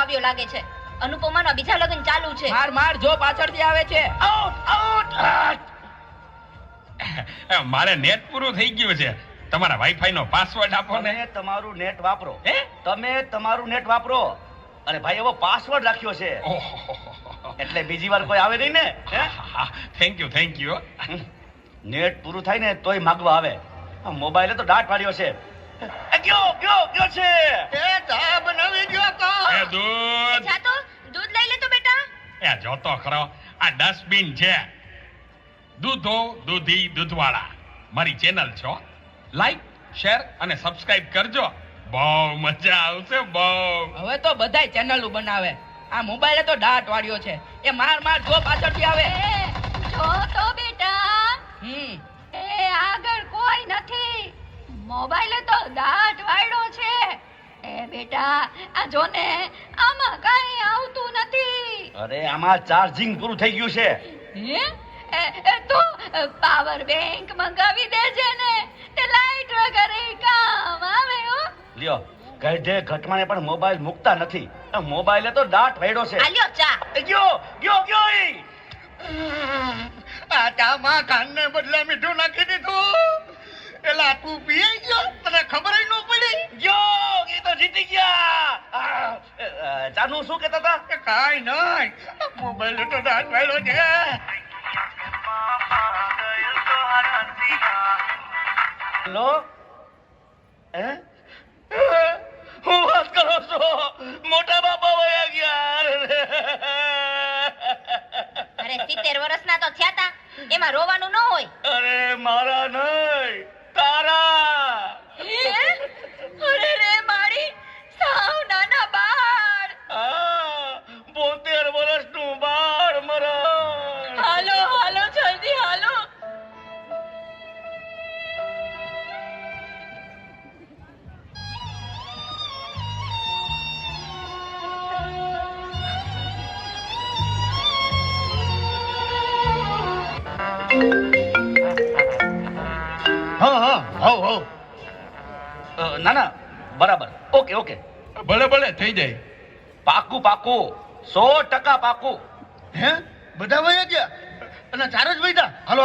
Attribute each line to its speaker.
Speaker 1: આવ્યો લાગે છે. અનુપમાના બીજા લગ્ન ચાલુ છે.
Speaker 2: માર માર જો પાછળથી આવે છે.
Speaker 3: આઉટ મારે નેટ પૂરું થઈ ગયું છે. તમારા વાઈફાઈ નો પાસવર્ડ આપો ને.
Speaker 4: તમે તમારું નેટ વાપરો.
Speaker 3: હે?
Speaker 4: તમે તમારું નેટ વાપરો. અને ભાઈ એવો પાસવર્ડ રાખ્યો છે એટલે બીજી વાર કોઈ આવે નહીં ને.
Speaker 3: Thank you.
Speaker 4: નેટ પૂરું થાય ને તોય માગવા આવે. આ મોબાઈલે તો દાટ પાડ્યો છે. ગયો છે.
Speaker 5: એ ચા બનાવી ગયો તો
Speaker 3: એ દૂધ
Speaker 1: જા તો દૂધ લઈ લે તો બેટા.
Speaker 3: એ જોતો ખરો આ ડસ્ટબિન છે. દૂધો દૂધી દૂધવાળા મારી ચેનલ છો. લાઈક શેર અને સબસ્ક્રાઇબ કરજો. બહુ મજા આવશે બહુ.
Speaker 2: હવે તો બધાય ચેનલો બનાવે. આ મોબાઈલે તો દાટ વાળ્યો છે. એ માર માર જો પાછળથી આવે.
Speaker 1: જો તો બેટા
Speaker 2: હમ
Speaker 1: એ આગળ કોઈ નથી. મોબાઈલે તો દાટ વાળ્યો છે. એ બેટા આ જો ને આમાં કઈ આવતું નથી.
Speaker 4: અરે આમાં ચાર્જિંગ પૂરું થઈ ગયું છે.
Speaker 1: હે તો પાવર બેંક મંગાવી દેજે ને. તે લાઈટ વગર કામ આવે હો.
Speaker 4: લ્યો ગઢે ઘટમાને પણ મોબાઈલ મૂકતા નથી. આ મોબાઈલે તો દાટ વાળ્યો છે.
Speaker 1: આલ્યો ચા.
Speaker 4: ગયો ઈ.
Speaker 5: આ ચામાં ખાંડને બદલે મીઠું નાખી દીધું. એલા તું પી ગયો તને ખબર ન પડી.
Speaker 4: એ તો જીતી ગયા. ચાનું શું કહેતા હતા?
Speaker 5: કે કાઈ નહીં મોબાઈલ તો દાંત વાળ્યો છે.
Speaker 4: હેલો હું વાત કરો છો? મોટા બાપા વયા ગયા.
Speaker 1: અરે 70 વર્ષના તો થયા તા. એમાં રોવાનું ન હોય.
Speaker 4: અરે મારા નહીં તારા.
Speaker 1: અરે રે મારી સાવ નાના બાળ.
Speaker 4: 72 વર્ષનું બાળ મરણ.
Speaker 1: હાલો જલ્દી હાલો.
Speaker 4: ના બરાબર. ઓકે
Speaker 3: ભલે થઈ જાય.
Speaker 4: પાકું 100% પાકું.
Speaker 5: હે બધા વયા ગયા અને ચાર જ વૈદા. હાલો